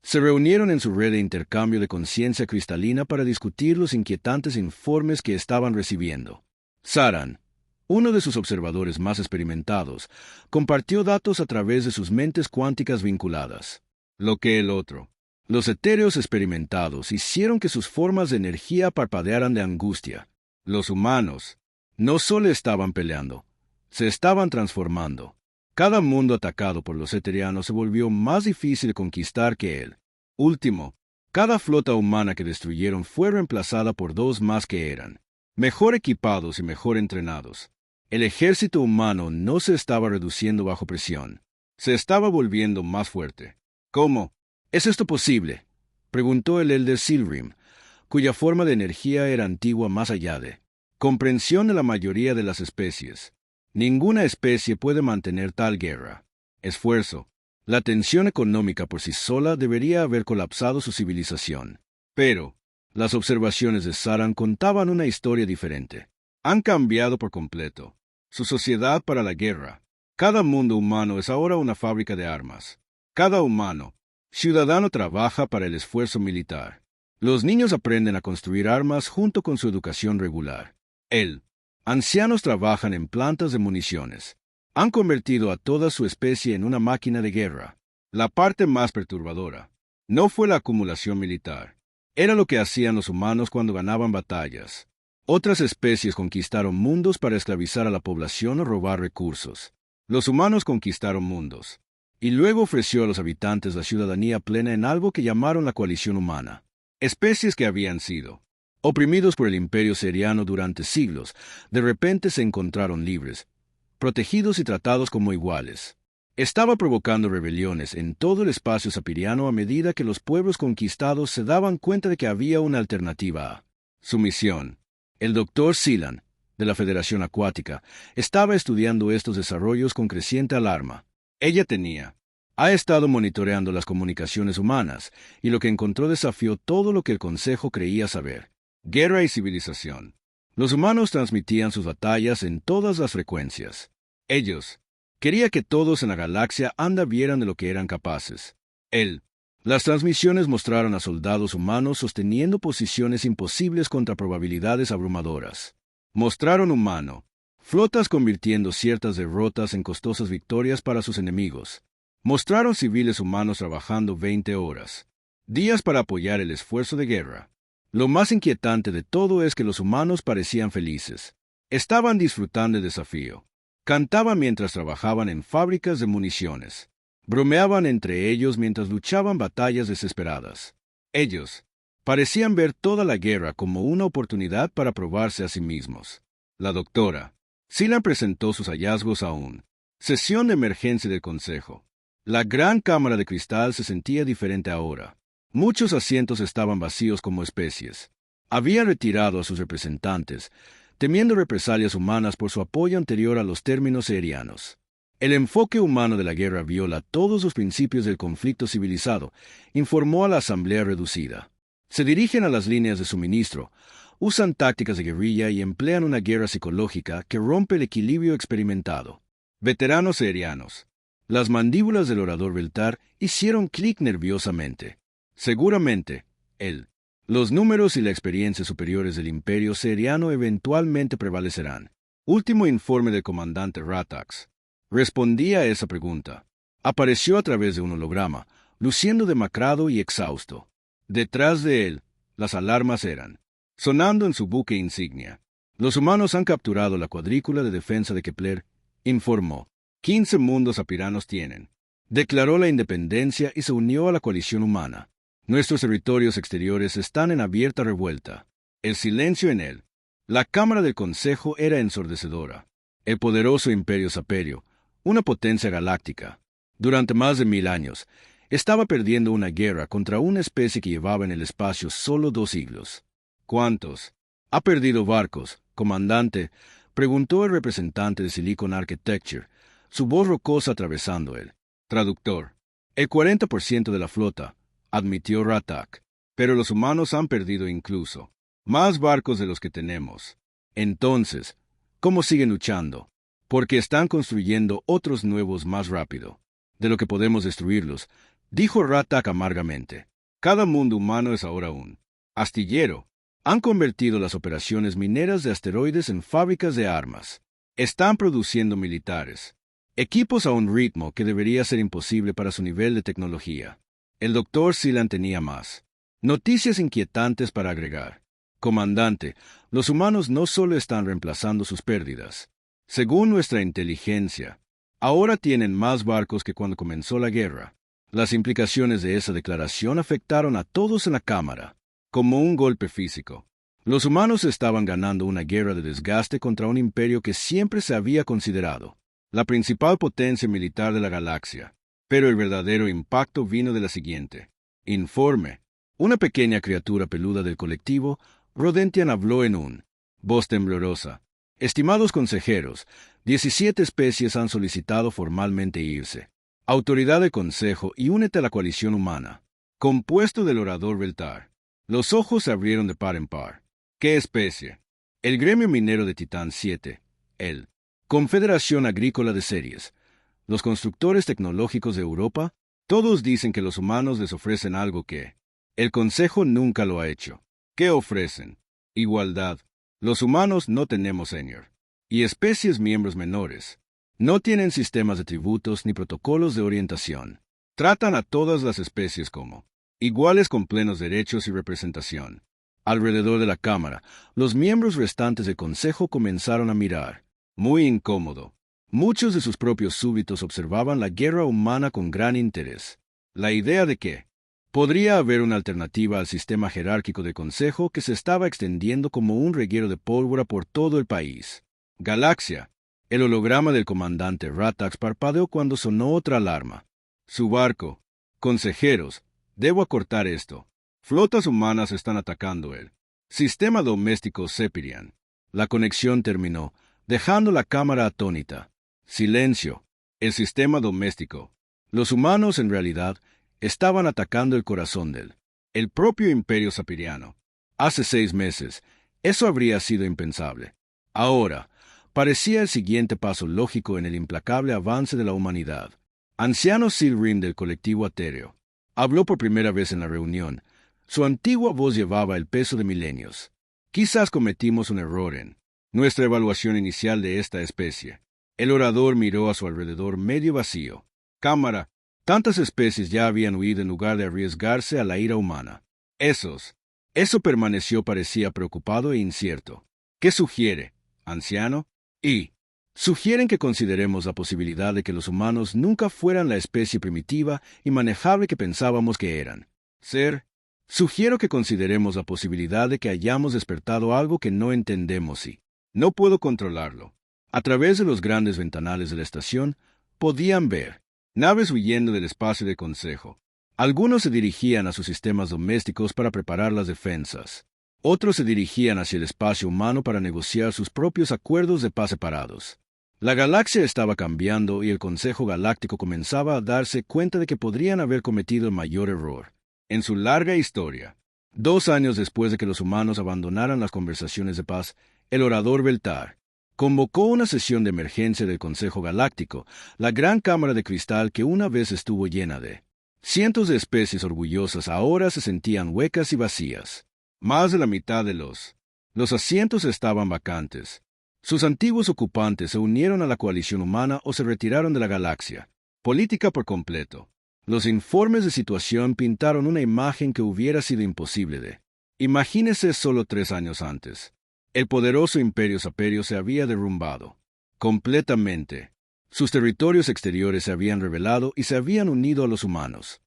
se reunieron en su red de intercambio de conciencia cristalina para discutir los inquietantes informes que estaban recibiendo. Saran, uno de sus observadores más experimentados, compartió datos a través de sus mentes cuánticas vinculadas. Lo que el otro. Los etéreos experimentados hicieron que sus formas de energía parpadearan de angustia. Los humanos no solo estaban peleando, se estaban transformando. Cada mundo atacado por los eterianos se volvió más difícil de conquistar que el último. Cada flota humana que destruyeron fue reemplazada por 2 más que eran mejor equipados y mejor entrenados. El ejército humano no se estaba reduciendo bajo presión. Se estaba volviendo más fuerte. ¿Cómo es esto posible?, preguntó el Elder Silrim, cuya forma de energía era antigua más allá de comprensión de la mayoría de las especies. Ninguna especie puede mantener tal guerra. Esfuerzo. La tensión económica por sí sola debería haber colapsado su civilización. Pero las observaciones de Saran contaban una historia diferente. Han cambiado por completo. Su sociedad para la guerra. Cada mundo humano es ahora una fábrica de armas. Cada humano, ciudadano, trabaja para el esfuerzo militar. Los niños aprenden a construir armas junto con su educación regular. Ancianos trabajan en plantas de municiones. Han convertido a toda su especie en una máquina de guerra. La parte más perturbadora no fue la acumulación militar. Era lo que hacían los humanos cuando ganaban batallas. Otras especies conquistaron mundos para esclavizar a la población o robar recursos. Los humanos conquistaron mundos. Y luego ofreció a los habitantes la ciudadanía plena en algo que llamaron la coalición humana. Especies que habían sido oprimidos por el imperio seriano durante siglos, de repente se encontraron libres, protegidos y tratados como iguales. Estaba provocando rebeliones en todo el espacio sapiriano a medida que los pueblos conquistados se daban cuenta de que había una alternativa a su misión. El doctor Sealand, de la Federación Acuática, estaba estudiando estos desarrollos con creciente alarma. Ella ha estado monitoreando las comunicaciones humanas, y lo que encontró desafió todo lo que el Consejo creía saber. Guerra y civilización. Los humanos transmitían sus batallas en todas las frecuencias. Ellos quería que todos en la galaxia vieran de lo que eran capaces. Las transmisiones mostraron a soldados humanos sosteniendo posiciones imposibles contra probabilidades abrumadoras. Mostraron flotas convirtiendo ciertas derrotas en costosas victorias para sus enemigos. Mostraron civiles humanos trabajando 20 horas, días para apoyar el esfuerzo de guerra. Lo más inquietante de todo es que los humanos parecían felices. Estaban disfrutando el desafío. Cantaban mientras trabajaban en fábricas de municiones. Bromeaban entre ellos mientras luchaban batallas desesperadas. Ellos parecían ver toda la guerra como una oportunidad para probarse a sí mismos. La doctora Sealand presentó sus hallazgos a una sesión de emergencia del Consejo. La gran cámara de cristal se sentía diferente ahora. Muchos asientos estaban vacíos como especies. Habían retirado a sus representantes, temiendo represalias humanas por su apoyo anterior a los términos serianos. El enfoque humano de la guerra viola todos los principios del conflicto civilizado, informó a la asamblea reducida. Se dirigen a las líneas de suministro, usan tácticas de guerrilla y emplean una guerra psicológica que rompe el equilibrio experimentado. Veteranos serianos. Las mandíbulas del orador Veltar hicieron clic nerviosamente. Seguramente, los números y la experiencia superiores del imperio seriano eventualmente prevalecerán. Último informe del comandante Ratax. Respondía a esa pregunta. Apareció a través de un holograma, luciendo demacrado y exhausto. Detrás de él, las alarmas eran sonando en su buque insignia. Los humanos han capturado la cuadrícula de defensa de Kepler, informó. 15 mundos apiranos tienen. Declaró la independencia y se unió a la coalición humana. Nuestros territorios exteriores están en abierta revuelta. El silencio en la Cámara del Consejo era ensordecedora. El poderoso imperio saperio, una potencia galáctica, durante más de 1000 años, estaba perdiendo una guerra contra una especie que llevaba en el espacio solo 2 siglos. ¿Cuántos? ¿Ha perdido barcos, comandante?, preguntó el representante de Silicon Architecture, su voz rocosa atravesando el traductor. El 40% de la flota, admitió Ratak, pero los humanos han perdido incluso más barcos de los que tenemos. Entonces, ¿cómo siguen luchando? Porque están construyendo otros nuevos más rápido de lo que podemos destruirlos, dijo Ratak amargamente. Cada mundo humano es ahora un astillero. Han convertido las operaciones mineras de asteroides en fábricas de armas. Están produciendo militares, equipos a un ritmo que debería ser imposible para su nivel de tecnología. El doctor Sealand tenía más noticias inquietantes para agregar. Comandante, los humanos no solo están reemplazando sus pérdidas. Según nuestra inteligencia, ahora tienen más barcos que cuando comenzó la guerra. Las implicaciones de esa declaración afectaron a todos en la Cámara, como un golpe físico. Los humanos estaban ganando una guerra de desgaste contra un imperio que siempre se había considerado la principal potencia militar de la galaxia. Pero el verdadero impacto vino de la siguiente informe. Una pequeña criatura peluda del colectivo, Rodentian, habló en una voz temblorosa. Estimados consejeros, 17 especies han solicitado formalmente irse. Autoridad del Consejo y únete a la coalición humana. Compuesto del orador Veltar. Los ojos se abrieron de par en par. ¿Qué especie? El gremio minero de Titán 7. Confederación Agrícola de Series. Los constructores tecnológicos de Europa. Todos dicen que los humanos les ofrecen algo que el Consejo nunca lo ha hecho. ¿Qué ofrecen? Igualdad. Los humanos no tenemos senior. Y especies miembros menores. No tienen sistemas de tributos ni protocolos de orientación. Tratan a todas las especies como iguales con plenos derechos y representación. Alrededor de la Cámara, los miembros restantes del Consejo comenzaron a mirar. Muy incómodo. Muchos de sus propios súbditos observaban la guerra humana con gran interés. La idea de que Podría haber una alternativa al sistema jerárquico de consejo que se estaba extendiendo como un reguero de pólvora por todo el país. Galaxia. El holograma del comandante Ratax parpadeó cuando sonó otra alarma. Su barco. Consejeros. Debo acortar esto. Flotas humanas están atacando el sistema doméstico Sepirian. La conexión terminó, dejando la cámara atónita. Silencio. El sistema doméstico. Los humanos, en realidad, estaban atacando el corazón el propio imperio sapiriano. Hace 6 meses, eso habría sido impensable. Ahora, parecía el siguiente paso lógico en el implacable avance de la humanidad. Anciano Silrim del colectivo Atéreo habló por primera vez en la reunión. Su antigua voz llevaba el peso de milenios. Quizás cometimos un error en nuestra evaluación inicial de esta especie. El orador miró a su alrededor medio vacío. Cámara. Tantas especies ya habían huido en lugar de arriesgarse a la ira humana. Eso permaneció parecía preocupado e incierto. ¿Qué sugiere, anciano? Sugieren que consideremos la posibilidad de que los humanos nunca fueran la especie primitiva y manejable que pensábamos que eran. Sugiero que consideremos la posibilidad de que hayamos despertado algo que no entendemos y no puedo controlarlo. A través de los grandes ventanales de la estación, podían ver naves huyendo del espacio de consejo. Algunos se dirigían a sus sistemas domésticos para preparar las defensas. Otros se dirigían hacia el espacio humano para negociar sus propios acuerdos de paz separados. La galaxia estaba cambiando y el Consejo Galáctico comenzaba a darse cuenta de que podrían haber cometido el mayor error en su larga historia. 2 años después de que los humanos abandonaran las conversaciones de paz, el orador Beltar convocó una sesión de emergencia del Consejo Galáctico, la gran cámara de cristal que una vez estuvo llena de cientos de especies orgullosas ahora se sentían huecas y vacías. Más de la mitad de los asientos estaban vacantes. Sus antiguos ocupantes se unieron a la coalición humana o se retiraron de la galaxia. Política por completo. Los informes de situación pintaron una imagen que hubiera sido imposible de imagínese solo 3 años antes. El poderoso imperio saperio se había derrumbado completamente. Sus territorios exteriores se habían rebelado y se habían unido a los humanos.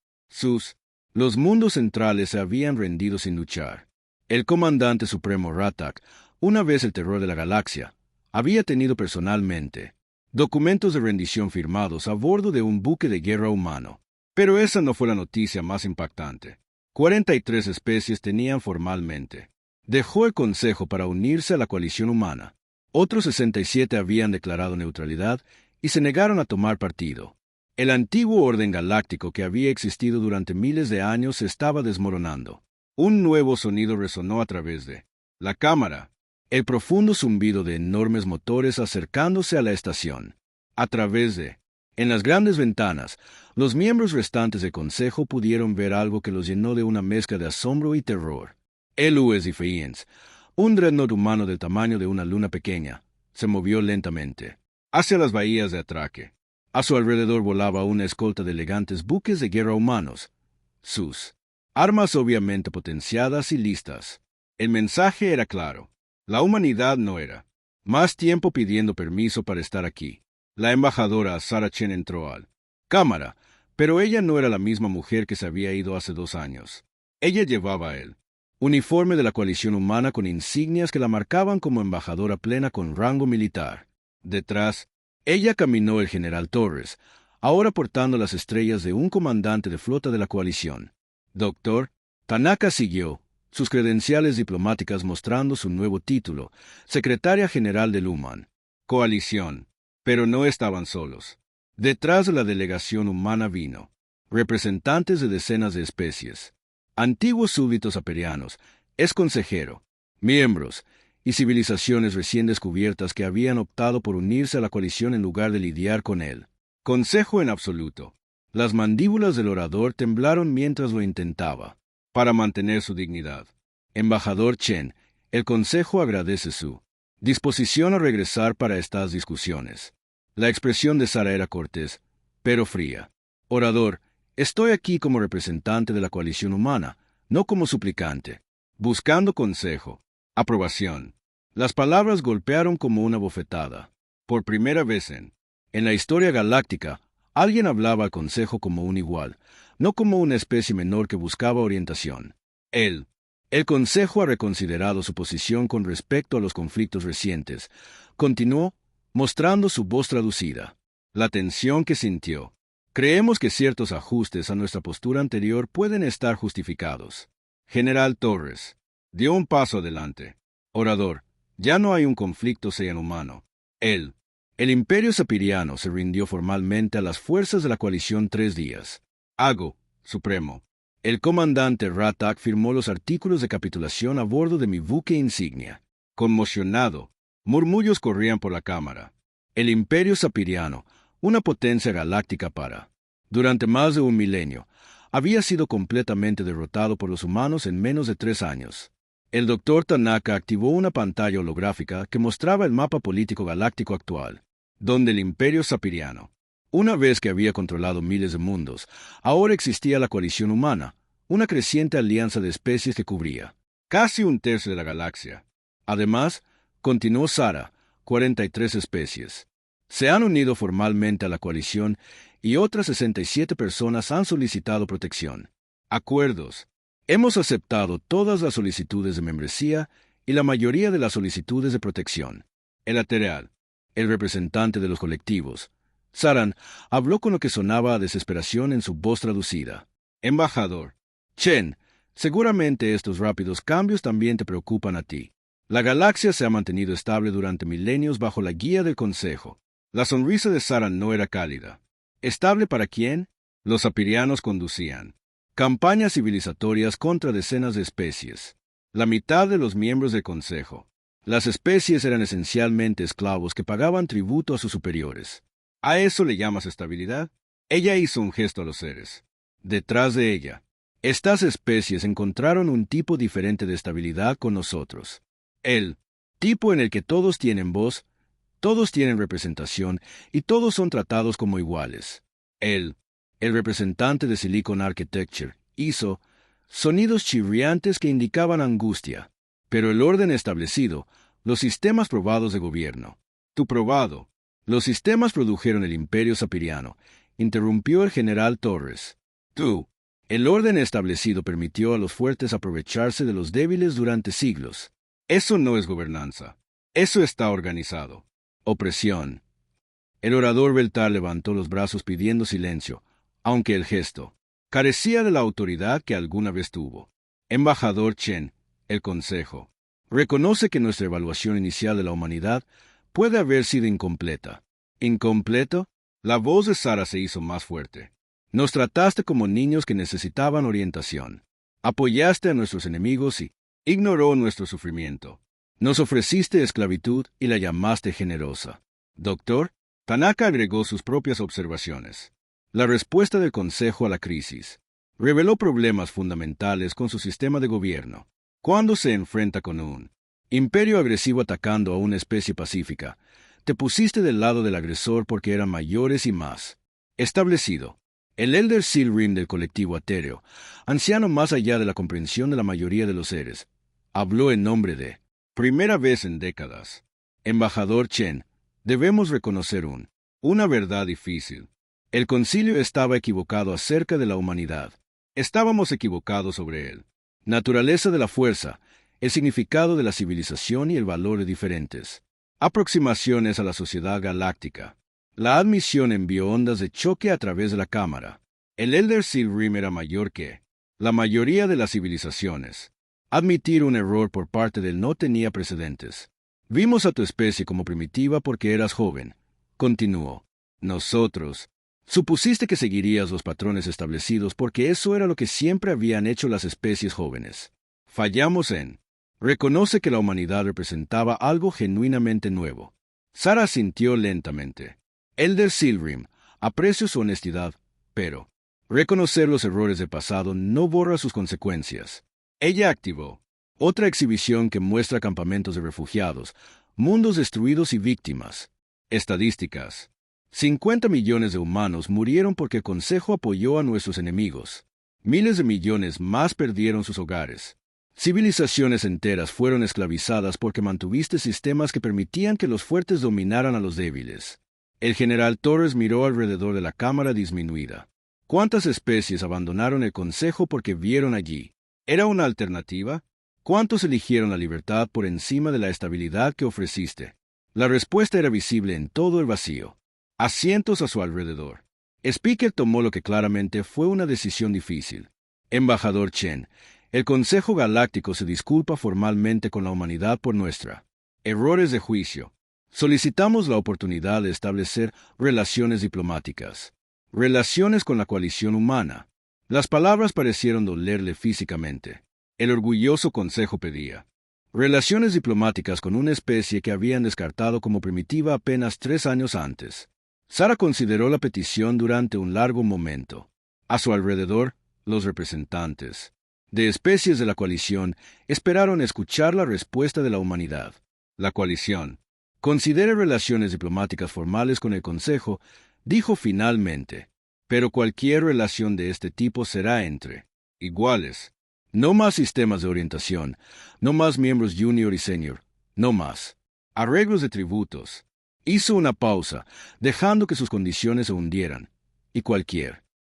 Los mundos centrales se habían rendido sin luchar. El comandante supremo Ratak, una vez el terror de la galaxia, había tenido personalmente documentos de rendición firmados a bordo de un buque de guerra humano. Pero esa no fue la noticia más impactante. 43 especies tenían formalmente dejó el Consejo para unirse a la coalición humana. Otros 67 habían declarado neutralidad y se negaron a tomar partido. El antiguo orden galáctico que había existido durante miles de años se estaba desmoronando. Un nuevo sonido resonó a través de la cámara, el profundo zumbido de enormes motores acercándose a la estación. En las grandes ventanas, los miembros restantes del Consejo pudieron ver algo que los llenó de una mezcla de asombro y terror. El Defiance, un dreadnought humano del tamaño de una luna pequeña, se movió lentamente hacia las bahías de atraque. A su alrededor volaba una escolta de elegantes buques de guerra humanos, sus armas obviamente potenciadas y listas. El mensaje era claro. La humanidad no era más tiempo pidiendo permiso para estar aquí. La embajadora Sarah Chen entró al cámara, pero ella no era la misma mujer que se había ido hace 2 años. Ella llevaba el uniforme de la coalición humana con insignias que la marcaban como embajadora plena con rango militar. Detrás, ella caminó el general Torres, ahora portando las estrellas de un comandante de flota de la coalición. Doctor, Tanaka siguió, sus credenciales diplomáticas mostrando su nuevo título, secretaria general del Human Coalición. Pero no estaban solos. Detrás de la delegación humana vino representantes de decenas de especies, antiguos súbditos aperianos, consejero, miembros y civilizaciones recién descubiertas que habían optado por unirse a la coalición en lugar de lidiar con él. Consejo en absoluto. Las mandíbulas del orador temblaron mientras lo intentaba, para mantener su dignidad. Embajador Chen, el Consejo agradece su disposición a regresar para estas discusiones. La expresión de Sara era cortés, pero fría. Orador, estoy aquí como representante de la coalición humana, no como suplicante. Buscando consejo. Aprobación. Las palabras golpearon como una bofetada. Por primera vez en la historia galáctica, Alguien hablaba al Consejo como un igual, no como una especie menor que buscaba orientación. El Consejo ha reconsiderado su posición con respecto a los conflictos recientes. Continuó, mostrando su voz traducida. La tensión que sintió. Creemos que ciertos ajustes a nuestra postura anterior pueden estar justificados. General Torres. Dio un paso adelante. Orador. Ya no hay un conflicto humano. El Imperio Sapiriano se rindió formalmente a las fuerzas de la coalición 3 días. Hago, Supremo. El comandante Ratak firmó los artículos de capitulación a bordo de mi buque insignia. Conmocionado, murmullos corrían por la cámara. El Imperio Sapiriano, una potencia galáctica durante más de un milenio, había sido completamente derrotado por los humanos en menos de 3 años. El Dr. Tanaka activó una pantalla holográfica que mostraba el mapa político galáctico actual, donde el Imperio Sapiriano, una vez que había controlado miles de mundos, ahora existía la coalición humana, una creciente alianza de especies que cubría casi un tercio de la galaxia. Además, continuó Sara, 43 especies. Se han unido formalmente a la coalición y otras 67 personas han solicitado protección. Acuerdos. Hemos aceptado todas las solicitudes de membresía y la mayoría de las solicitudes de protección. El lateral, el representante de los colectivos, Saran, habló con lo que sonaba a desesperación en su voz traducida. Embajador. Chen, seguramente estos rápidos cambios también te preocupan a ti. La galaxia se ha mantenido estable durante milenios bajo la guía del Consejo. La sonrisa de Saran no era cálida. ¿Estable para quién? Los sapirianos conducían campañas civilizatorias contra decenas de especies. La mitad de los miembros del Consejo. Las especies eran esencialmente esclavos que pagaban tributo a sus superiores. ¿A eso le llamas estabilidad? Ella hizo un gesto a los seres. Detrás de ella, estas especies encontraron un tipo diferente de estabilidad con nosotros. El tipo en el que todos tienen voz, todos tienen representación y todos son tratados como iguales. El representante de Silicon Architecture hizo sonidos chirriantes que indicaban angustia. Pero el orden establecido, los sistemas probados de gobierno. Tu probado. Los sistemas produjeron el Imperio Sapiriano, interrumpió el general Torres. Tú. El orden establecido permitió a los fuertes aprovecharse de los débiles durante siglos. Eso no es gobernanza. Eso está organizado. Opresión. El orador Beltar levantó los brazos pidiendo silencio, aunque el gesto carecía de la autoridad que alguna vez tuvo. Embajador Chen, el Consejo reconoce que nuestra evaluación inicial de la humanidad puede haber sido incompleta. ¿Incompleto? La voz de Sara se hizo más fuerte. Nos trataste como niños que necesitaban orientación. Apoyaste a nuestros enemigos y ignoró nuestro sufrimiento. Nos ofreciste esclavitud y la llamaste generosa. Doctor, Tanaka agregó sus propias observaciones. La respuesta del Consejo a la crisis reveló problemas fundamentales con su sistema de gobierno. Cuando se enfrenta con un imperio agresivo atacando a una especie pacífica, te pusiste del lado del agresor porque eran mayores y más establecido. El Elder Silrim del colectivo Atéreo, anciano más allá de la comprensión de la mayoría de los seres, habló en nombre de primera vez en décadas. Embajador Chen, debemos reconocer una verdad difícil. El concilio estaba equivocado acerca de la humanidad. Estábamos equivocados sobre él. Naturaleza de la fuerza, el significado de la civilización y el valor de diferentes aproximaciones a la sociedad galáctica. La admisión envió ondas de choque a través de la cámara. El Elder Silrim era mayor que la mayoría de las civilizaciones. Admitir un error por parte de él no tenía precedentes. Vimos a tu especie como primitiva porque eras joven. Continuó. Nosotros. Supusiste que seguirías los patrones establecidos porque eso era lo que siempre habían hecho las especies jóvenes. Fallamos en. Reconoce que la humanidad representaba algo genuinamente nuevo. Sara sintió lentamente. Elder Silrim, aprecio su honestidad, pero reconocer los errores del pasado no borra sus consecuencias. Ella activó otra exhibición que muestra campamentos de refugiados, mundos destruidos y víctimas. Estadísticas. 50 millones de humanos murieron porque el Consejo apoyó a nuestros enemigos. Miles de millones más perdieron sus hogares. Civilizaciones enteras fueron esclavizadas porque mantuviste sistemas que permitían que los fuertes dominaran a los débiles. El general Torres miró alrededor de la cámara disminuida. ¿Cuántas especies abandonaron el Consejo porque vieron allí? ¿Era una alternativa? ¿Cuántos eligieron la libertad por encima de la estabilidad que ofreciste? La respuesta era visible en todo el vacío. Asientos a su alrededor. Speaker tomó lo que claramente fue una decisión difícil. Embajador Chen, el Consejo Galáctico se disculpa formalmente con la humanidad por nuestra errores de juicio. Solicitamos la oportunidad de establecer relaciones diplomáticas. Relaciones con la coalición humana. Las palabras parecieron dolerle físicamente. El orgulloso Consejo pedía relaciones diplomáticas con una especie que habían descartado como primitiva apenas 3 años antes. Sara consideró la petición durante un largo momento. A su alrededor, los representantes de especies de la coalición esperaron escuchar la respuesta de la humanidad. La coalición considere relaciones diplomáticas formales con el Consejo, dijo finalmente, pero cualquier relación de este tipo será entre iguales. No más sistemas de orientación, no más miembros junior y senior, no más arreglos de tributos. Hizo una pausa, dejando que sus condiciones se hundieran. Y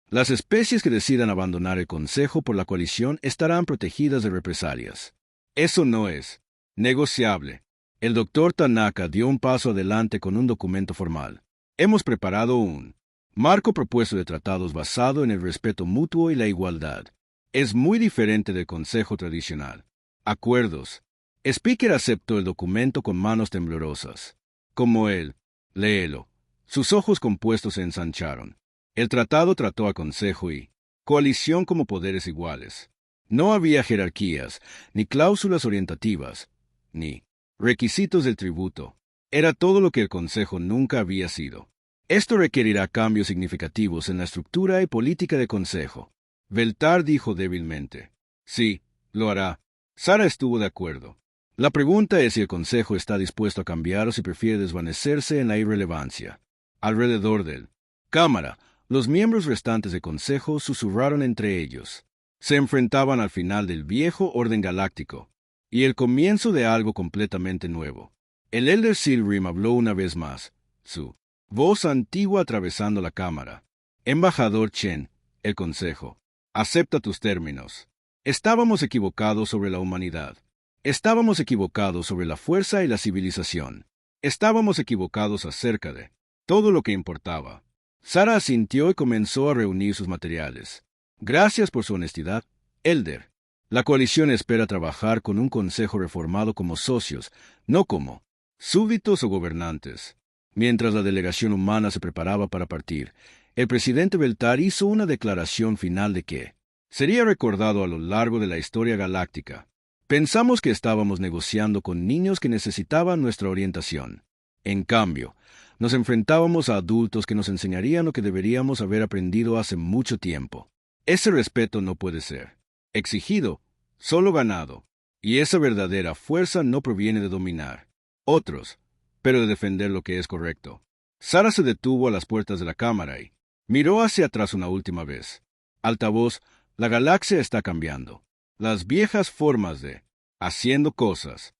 las especies que decidan abandonar el Consejo por la coalición estarán protegidas de represalias. Eso no es negociable. El doctor Tanaka dio un paso adelante con un documento formal. Hemos preparado un marco propuesto de tratados basado en el respeto mutuo y la igualdad. Es muy diferente del Consejo tradicional. Acuerdos. Speaker aceptó el documento con manos temblorosas. Como él, léelo. Sus ojos compuestos se ensancharon. El tratado trató a Consejo y coalición como poderes iguales. No había jerarquías, ni cláusulas orientativas, ni requisitos del tributo. Era todo lo que el Consejo nunca había sido. Esto requerirá cambios significativos en la estructura y política del Consejo. Veltar dijo débilmente. Sí, lo hará. Sara estuvo de acuerdo. La pregunta es si el Consejo está dispuesto a cambiar o si prefiere desvanecerse en la irrelevancia. Alrededor de él. Cámara, los miembros restantes del Consejo susurraron entre ellos. Se enfrentaban al final del viejo orden galáctico y el comienzo de algo completamente nuevo. El Elder Silrim habló una vez más, su voz antigua atravesando la cámara. Embajador Chen, el Consejo, acepta tus términos. Estábamos equivocados sobre la humanidad. Estábamos equivocados sobre la fuerza y la civilización. Estábamos equivocados acerca de todo lo que importaba. Sara asintió y comenzó a reunir sus materiales. Gracias por su honestidad, Elder. La coalición espera trabajar con un consejo reformado como socios, no como súbditos o gobernantes. Mientras la delegación humana se preparaba para partir, el presidente Veltar hizo una declaración final de que sería recordado a lo largo de la historia galáctica. Pensamos que estábamos negociando con niños que necesitaban nuestra orientación. En cambio, nos enfrentábamos a adultos que nos enseñarían lo que deberíamos haber aprendido hace mucho tiempo. Ese respeto no puede ser exigido, solo ganado. Y esa verdadera fuerza no proviene de dominar otros, pero de defender lo que es correcto. Sara se detuvo a las puertas de la cámara y miró hacia atrás una última vez. Altavoz, la galaxia está cambiando. Las viejas formas de haciendo cosas